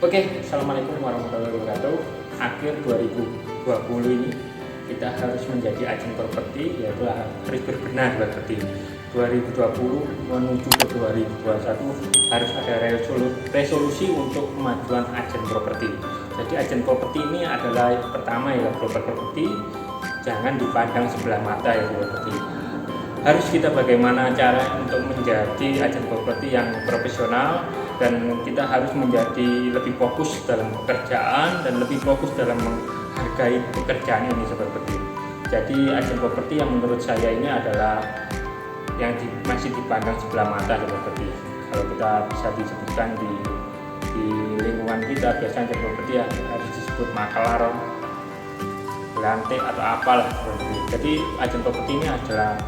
Oke, Assalamualaikum warahmatullahi wabarakatuh. Akhir 2020 ini kita harus menjadi agen properti, yaitu harus berbenah seperti 2020 menuju ke 2021 harus ada resolusi untuk kemajuan agen properti. Jadi agen properti ini adalah pertama ya broker properti, jangan dipandang sebelah mata ya properti. Harus kita bagaimana cara untuk menjadi agen properti yang profesional, dan kita harus menjadi lebih fokus dalam pekerjaan dan lebih fokus dalam menghargai pekerjaan ini seperti itu. Jadi agen properti yang menurut saya ini adalah yang masih dipandang sebelah mata seperti itu. Kalau kita bisa disebutkan di lingkungan kita, biasanya agen properti ya harus disebut makelar, lantai atau apalah seperti itu. Jadi agen properti ini adalah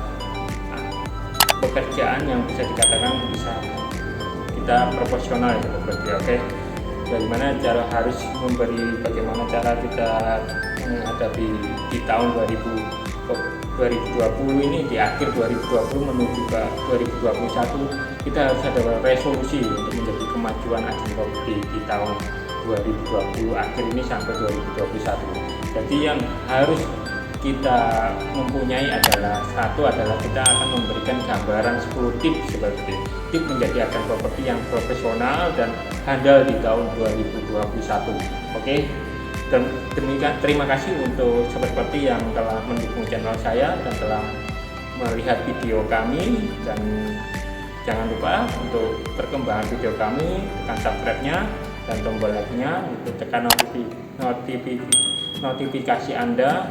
pekerjaan yang bisa dikatakan bisa kita profesional ya seperti oke. Bagaimana cara harus bagaimana cara kita menghadapi di tahun 2020 ini, di akhir 2020 menuju ke 2021 kita harus ada resolusi untuk menjadi kemajuan agen properti di tahun 2020 akhir ini sampai 2021. Jadi yang harus kita mempunyai adalah kita akan memberikan gambaran 10 tips seperti tips menjadi agen properti yang profesional dan handal di tahun 2021. Oke. Dan demikian, terima kasih untuk sobat properti yang telah mendukung channel saya dan telah melihat video kami, dan jangan lupa untuk perkembangan video kami tekan subscribe-nya dan tombol like-nya, untuk tekan notifikasi Anda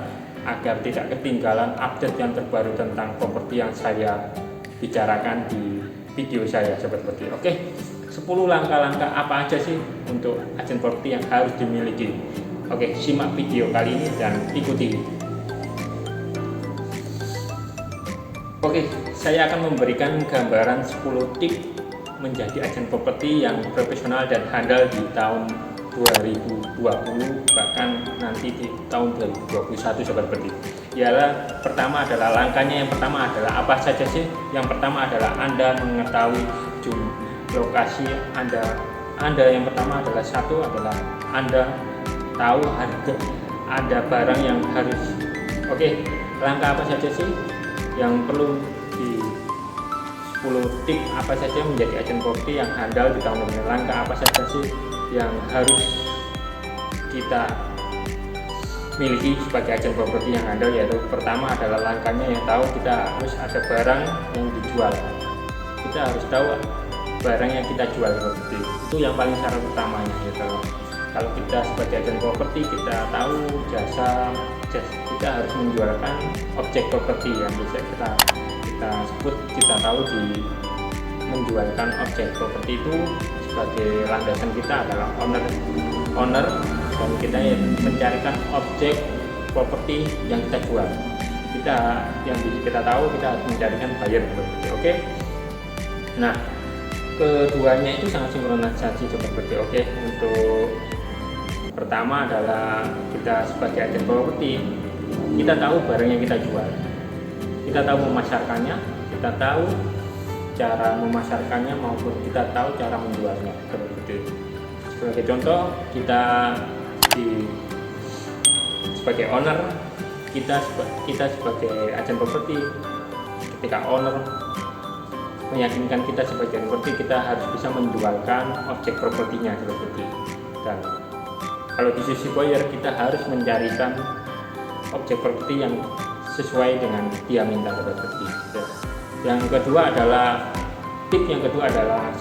agar tidak ketinggalan update yang terbaru tentang properti yang saya bicarakan di video saya seperti. Oke, 10 langkah-langkah apa aja sih untuk agen properti yang harus dimiliki. Oke, simak video kali ini dan ikuti. Oke, saya akan memberikan gambaran 10 tips menjadi agen properti yang profesional dan handal di tahun 2020, bahkan nanti di tahun 2021 seperti. Ialah pertama adalah langkahnya, yang pertama adalah apa saja sih? Yang pertama adalah Anda mengetahui lokasi Anda yang pertama adalah Anda tahu harga ada barang yang harus. Oke, langkah apa saja sih yang perlu di 10 tips apa saja menjadi agen properti yang handal di tahun ini? Langkah apa saja sih yang harus kita miliki sebagai agen properti yang handal? Yaitu pertama adalah langkahnya yang tahu kita harus ada barang yang dijual. Kita harus tahu barang yang kita jual seperti itu yang paling syarat utamanya ya. Kalau kita sebagai agen properti kita tahu jasa kita harus menjualkan objek properti yang bisa kita sebut, kita tahu di menjualkan objek properti itu sebagai landasan kita adalah owner, dan kita mencarikan objek properti yang kita jual. Yang kita tahu kita harus mencarikan buyer seperti. Oke. Nah, keduanya itu sangat sinkronisasi seperti. Oke. Untuk pertama adalah kita sebagai agen properti kita tahu barang yang kita jual, kita tahu memasarkannya, kita tahu cara memasarkannya maupun kita tahu cara menjualnya seperti itu. Sebagai contoh, kita sebagai owner, kita sebagai agen properti, ketika owner meyakinkan kita sebagai agen properti, kita harus bisa menjualkan objek propertinya seperti itu. Dan kalau di sisi buyer, kita harus mencarikan objek properti yang sesuai dengan dia minta seperti itu. Yang kedua adalah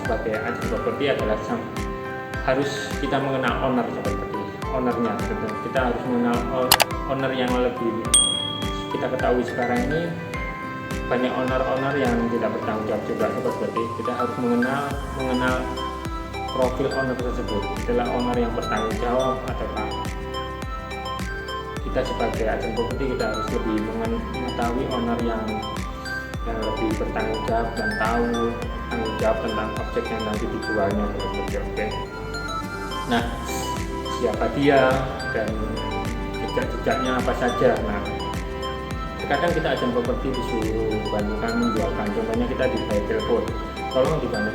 sebagai agen properti adalah harus kita mengenal owner seperti ownernya. Kita harus mengenal owner yang lebih kita ketahui sekarang ini banyak owner yang tidak bertanggung jawab juga seperti. Kita harus mengenal profil owner tersebut. Adalah owner yang bertanggung jawab ataukah kita sebagai agen properti kita harus lebih mengetahui owner yang lebih bertanggung jawab dan tahu tanggung jawab tentang objek yang nanti dijualnya seperti. Oke. Nah, siapa dia dan jejak-jejaknya apa saja. Nah, terkadang kita agen properti disuruh bandingkan menjualkan. Contohnya kita di by telepon. Tolong dibantu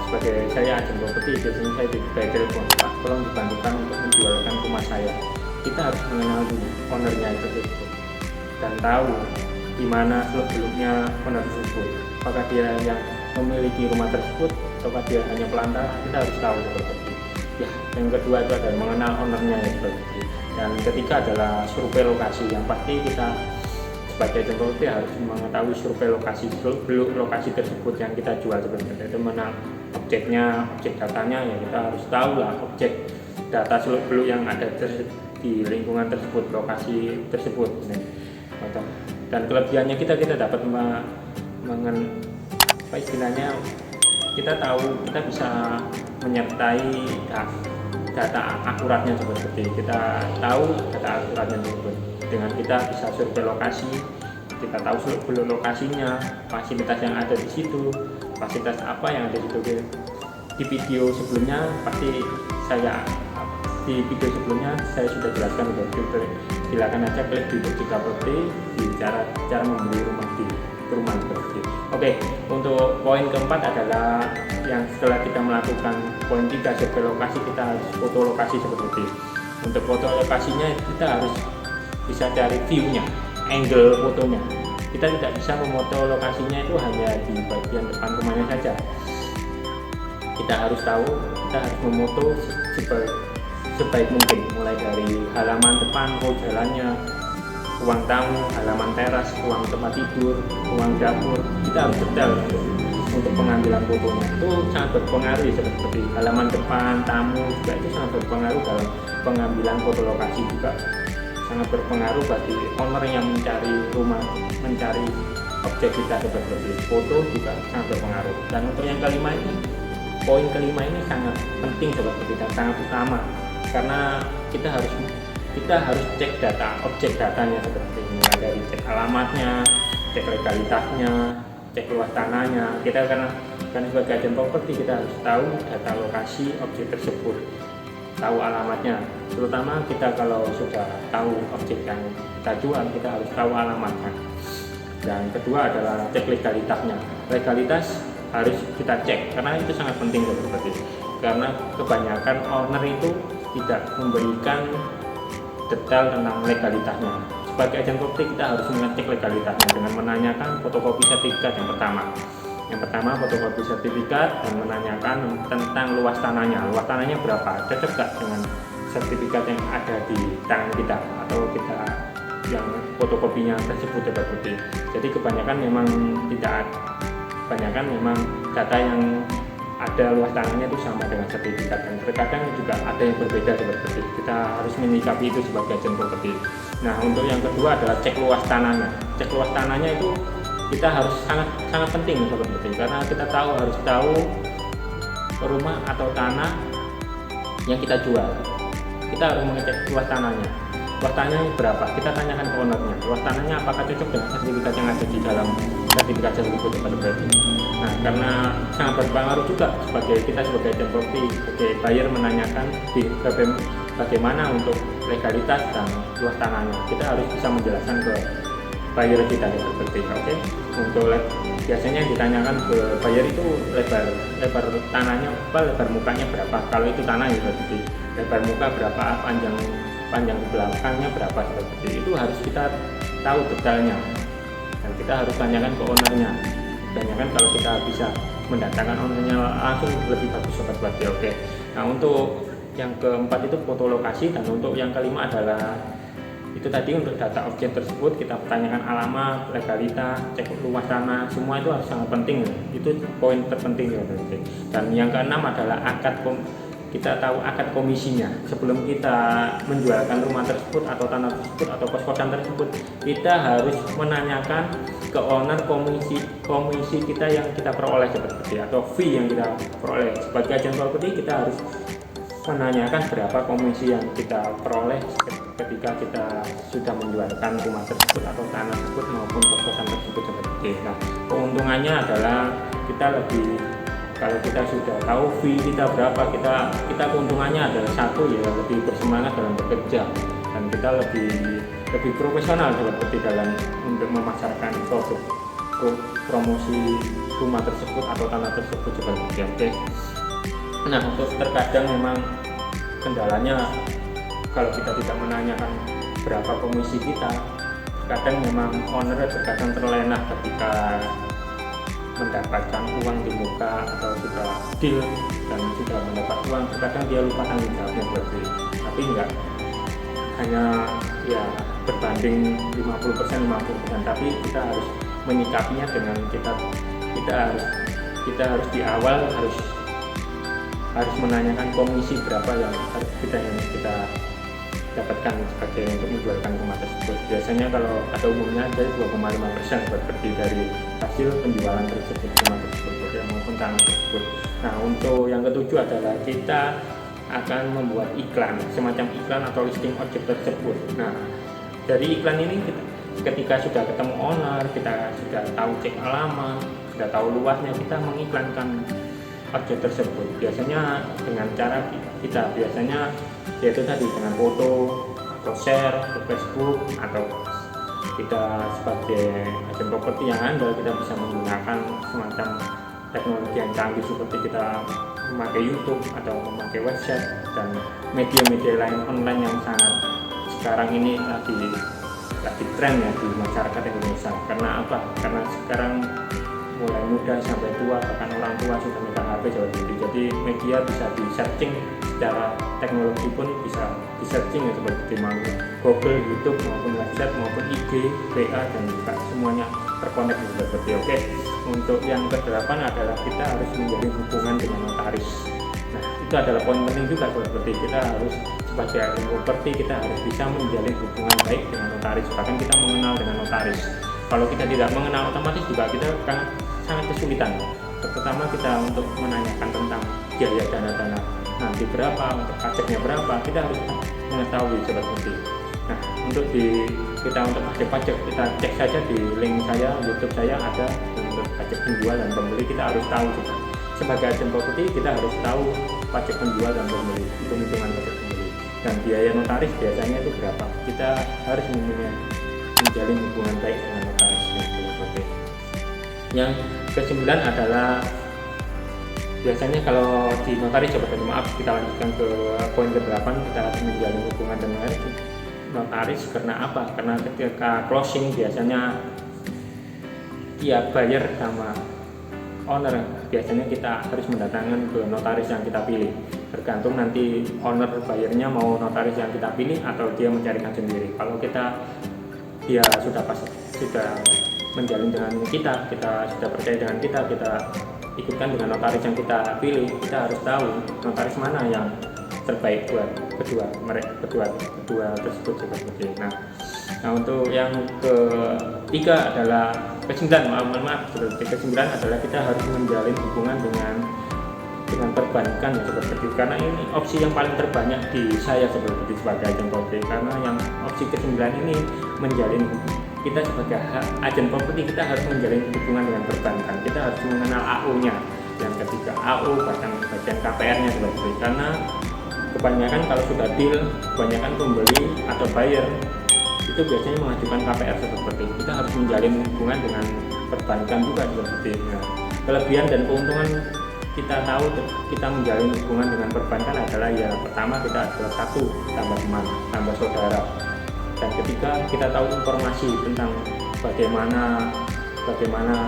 sebagai saya agen properti, biasanya saya di by telepon, Pak. tolong dibantukan untuk menjualkan rumah saya. Kita harus mengenal dulu ownernya itu dan tahu di mana seluk-beluknya owner tersebut. Apakah dia yang memiliki rumah tersebut atau dia hanya pelantara, kita harus tahu seperti itu. Ya, yang kedua itu adalah mengenal ownernya ya seperti itu. Dan ketiga adalah survei lokasi. Yang pasti kita sebagai agent properti harus mengetahui survei lokasi, seluk-beluk lokasi tersebut yang kita jual seperti itu. Menang objeknya, objek datanya ya kita harus tahu lah objek data seluk-beluk yang ada di lingkungan tersebut, lokasi tersebut. Dan kelebihannya kita dapat apa istilahnya, kita tahu, kita bisa menyertai data akuratnya seperti itu. Kita tahu data akuratnya tersebut dengan kita bisa survei lokasi, kita tahu seluk-beluk lokasinya, fasilitas yang ada di situ, fasilitas apa yang ada di situ. Di video sebelumnya saya sudah jelaskan begitu. Silakan aja klik di Berjika Properti di cara membeli rumah di perumahan seperti. Oke, untuk poin keempat adalah yang setelah kita melakukan poin 3 survei lokasi, kita harus foto lokasi seperti itu. Untuk foto lokasinya kita harus bisa cari view-nya, angle fotonya. Kita tidak bisa memoto lokasinya itu hanya di bagian depan rumahnya saja. Kita harus tahu, kita harus memoto sebaik mungkin, mulai dari halaman depan, jalannya, ruang tamu, halaman teras, ruang tempat tidur, ruang dapur. Kita harus detail untuk pengambilan fotonya. Itu sangat berpengaruh ya, seperti halaman depan, tamu juga itu sangat berpengaruh dalam pengambilan foto lokasi, juga sangat berpengaruh bagi owner yang mencari rumah, mencari objek kita seperti foto juga sangat berpengaruh. Dan untuk yang kelima ini, poin kelima ini sangat penting seperti dan sangat utama, karena kita harus cek data, objek datanya seperti mulai dari cek alamatnya, cek legalitasnya, cek luas tanahnya. Kita karena sebagai agen properti kita harus tahu data lokasi objek tersebut, tahu alamatnya. Terutama kita kalau sudah tahu objek yang kita jual, kita harus tahu alamatnya. Dan kedua adalah cek legalitasnya. Legalitas harus kita cek karena itu sangat penting seperti itu. Karena kebanyakan owner itu tidak memberikan detail tentang legalitasnya. Sebagai agen properti kita harus mengecek legalitasnya dengan menanyakan fotokopi sertifikat yang pertama. Yang pertama fotokopi sertifikat dan menanyakan tentang luas tanahnya. Luas tanahnya berapa? Cocok gak dengan sertifikat yang ada di tangan kita atau kita yang fotokopinya tersebut seperti. Jadi kebanyakan memang data yang ada luas tanahnya itu sama dengan sertifikat, dan terkadang juga ada yang berbeda seperti itu. Kita harus menyikapi itu sebagai agen properti. Nah, untuk yang kedua adalah cek luas tanahnya. Cek luas tanahnya itu kita harus sangat penting seperti itu, karena kita harus tahu rumah atau tanah yang kita jual. Kita harus mengecek luas tanahnya. Luas tanahnya berapa? Kita tanyakan ke ownernya. Luas tanahnya apakah cocok dengan sertifikat yang ada di dalam sertifikat tersebut seperti. Nah, karena sangat berpengaruh juga sebagai agen properti, sebagai buyer menanyakan bagaimana untuk legalitas dan luas tanahnya. Kita harus bisa menjelaskan ke buyer kita seperti itu. Oke. Untuk biasanya yang ditanyakan ke buyer itu lebar tanahnya, lebar mukanya berapa. Kalau itu tanah ya seperti lebar muka berapa, panjang belakangnya berapa seperti itu harus kita tahu detailnya, dan kita harus tanyakan ke ownernya. Tanyakan kalau kita bisa mendatangkan ownernya langsung lebih bagus sobat dia. Oke. Nah, untuk yang keempat itu foto lokasi, dan untuk yang kelima adalah itu tadi untuk data objek tersebut kita tanyakan alamat, legalitas, cek luas tanah, semua itu harus sangat penting. Itu poin terpenting ya. Dan yang keenam adalah kita tahu akad komisinya. Sebelum kita menjualkan rumah tersebut atau tanah tersebut atau kos-kosan tersebut, kita harus menanyakan ke owner komisi kita yang kita peroleh seperti atau fee yang kita peroleh. Sebagai agen properti kita harus menanyakan berapa komisi yang kita peroleh ketika kita sudah menjualkan rumah tersebut atau tanah tersebut maupun kos-kosan tersebut seperti itu. Nah, keuntungannya adalah kalau kita sudah tahu fee kita berapa, kita keuntungannya adalah satu ya, lebih bersemangat dalam bekerja, dan kita lebih profesional seperti dalam untuk memasarkan produk promosi rumah tersebut atau tanah tersebut seperti. Oke. Nah, untuk terkadang memang kendalanya kalau kita tidak menanyakan berapa komisi kita, kadang memang owner terkadang terlena ketika mendapatkan uang di muka atau sudah deal dan sudah mendapat uang, terkadang dia lupa tanggung jawabnya berarti. Tapi enggak hanya ya berbanding 50% 50%, tapi kita harus menyikapinya dengan kita harus di awal harus menanyakan komisi berapa yang harus kita dapatkan sebagai untuk menjualkan rumah tersebut. Biasanya kalau pada umumnya dari 2,5% seperti dari hasil penjualan tersebut, rumah tersebut maupun tanah tersebut. Nah, untuk yang ketujuh adalah kita akan membuat iklan, semacam iklan atau listing objek tersebut. Nah, dari iklan ini ketika sudah ketemu owner, kita sudah tahu cek alamat, sudah tahu luasnya, kita mengiklankan objek tersebut. Biasanya dengan cara kita biasanya yaitu tadi dengan foto atau share ke Facebook, atau kita sebagai agen properti yang handal kita bisa menggunakan semacam teknologi yang canggih seperti kita memakai YouTube atau memakai website dan media-media lain online yang sangat sekarang ini lagi tren ya di masyarakat Indonesia. Karena apa? Karena sekarang mulai muda sampai tua, bahkan orang tua sudah megang HP jauh lebih. Jadi media bisa di searching secara teknologi pun bisa di searching ya, seperti Google, YouTube maupun website maupun IG, WA dan juga semuanya terkonek seperti oke. Untuk yang ke-8 adalah kita harus menjalin hubungan dengan notaris. Nah, itu adalah poin penting juga seperti kita harus sebagai agen properti kita harus bisa menjalin hubungan baik dengan notaris, bahkan kita mengenal dengan notaris. Kalau kita tidak mengenal, otomatis juga kita akan sangat kesulitan. Pertama kita untuk menanyakan tentang biaya dana nanti berapa, untuk pajaknya berapa, kita harus mengetahui seperti. Nah, untuk pajak kita cek saja di link saya, YouTube saya ada untuk pajak penjual dan pembeli. Kita harus tahu juga. Sebagai agen properti kita harus tahu pajak penjual dan pembeli, hitung-hitungan pajak pembeli. Dan biaya notaris biasanya itu berapa. Kita harus menjalin hubungan baik dengan notaris seperti. Yang ke-9 adalah biasanya kalau di notaris, kita lanjutkan ke poin ke-8, kita harus menjalin hubungan dengan notaris. Karena apa? Karena ketika closing biasanya tiap buyer sama owner biasanya kita harus mendatangkan ke notaris yang kita pilih. Tergantung nanti owner buyernya mau notaris yang kita pilih atau dia mencarikan sendiri. Kalau dia sudah menjalin dengan kita sudah percaya dengan kita ikutkan dengan notaris yang kita pilih. Kita harus tahu notaris mana yang terbaik buat kedua tersebut seperti. Nah, untuk yang ketiga adalah ke-9 adalah kita harus menjalin hubungan dengan perbankan ya seperti itu. Karena ini opsi yang paling terbanyak di saya seperti sebagai agen properti. Karena yang opsi ke-9 ini kita sebagai agen properti kita harus menjalin hubungan dengan perbankan. Kita harus mengenal AU-nya. Yang ketiga AU, bahkan bagian KPR-nya seperti itu. Karena kebanyakan kalau sudah deal, kebanyakan pembeli atau buyer itu biasanya mengajukan KPR seperti itu. Kita harus menjalin hubungan dengan perbankan juga seperti itu. Nah, kelebihan dan keuntungan kita tahu kita menjalin hubungan dengan perbankan adalah ya pertama kita adalah satu, tambah teman, tambah saudara. Dan ketiga kita tahu informasi tentang bagaimana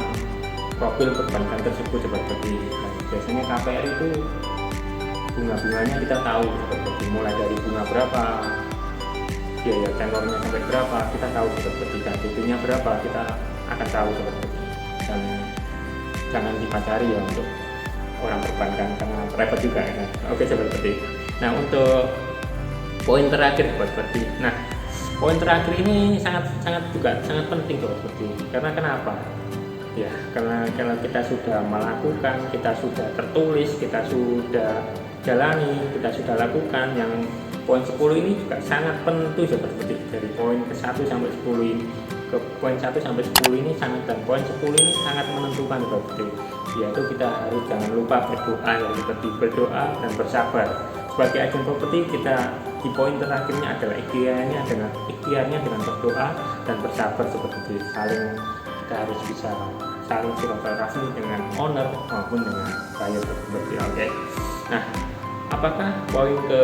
profil perbankan tersebut seperti itu. Nah, biasanya KPR itu bunga-bunganya kita tahu seperti mulai dari bunga berapa, biaya tenornya sampai berapa kita tahu seperti, dan DP-nya berapa kita akan tahu seperti. Dan jangan dipacari ya untuk orang perbankan karena repot juga ya. Oke seperti. Nah, untuk poin terakhir seperti. Nah, poin terakhir ini sangat penting seperti. Karena kenapa? Ya, karena kita sudah melakukan, kita sudah tertulis, kita sudah jalani, kita sudah lakukan. Yang poin 10 ini juga sangat penting seperti dari poin ke-1 sampai 10 ini. Ke poin 1 sampai 10 ini dan poin 10 ini sangat menentukan seperti. Yaitu kita harus jangan lupa berdoa ya, seperti berdoa dan bersabar. Sebagai agen properti kita di poin terakhirnya adalah ikhtiarnya dengan berdoa dan bersabar seperti kita harus bisa saling silaturahmi dengan owner maupun dengan buyer seperti. Oke. Nah, apakah poin ke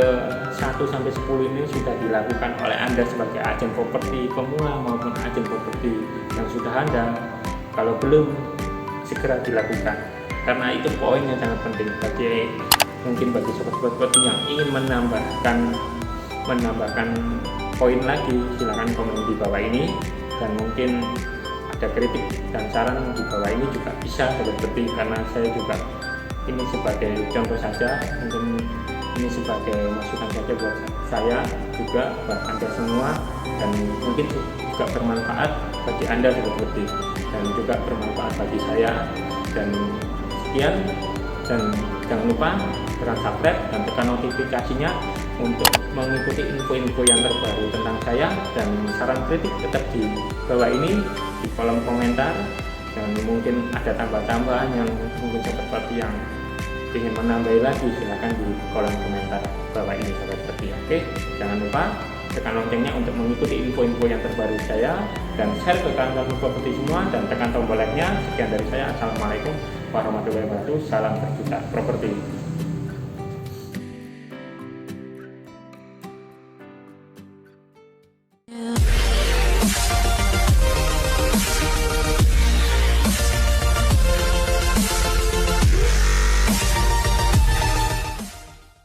1 sampai 10 ini sudah dilakukan oleh Anda sebagai agen properti pemula maupun agen properti yang sudah handal? Kalau belum, segera dilakukan, karena itu poin yang sangat penting bagi sobat-sobat properti yang ingin menambahkan poin lagi. Silahkan komen di bawah ini, dan mungkin ada kritik dan saran di bawah ini juga bisa seperti, karena saya juga ini sebagai contoh saja, mungkin ini sebagai masukan saja buat saya juga, buat Anda semua, dan mungkin juga bermanfaat bagi Anda seperti, dan juga bermanfaat bagi saya. Dan sekian, dan jangan lupa tekan subscribe dan tekan notifikasinya untuk mengikuti info-info yang terbaru tentang saya, dan saran kritik tetap di bawah ini di kolom komentar, dan mungkin ada tambah-tambahan yang mungkin seperti yang ingin menambahi lagi, silahkan di kolom komentar bawah ini seperti. Oke, jangan lupa tekan loncengnya untuk mengikuti info-info yang terbaru saya, dan share ke kawan-kawan properti semua, dan tekan tombol like-nya. Sekian dari saya, assalamualaikum warahmatullahi wabarakatuh, salam berjuta properti.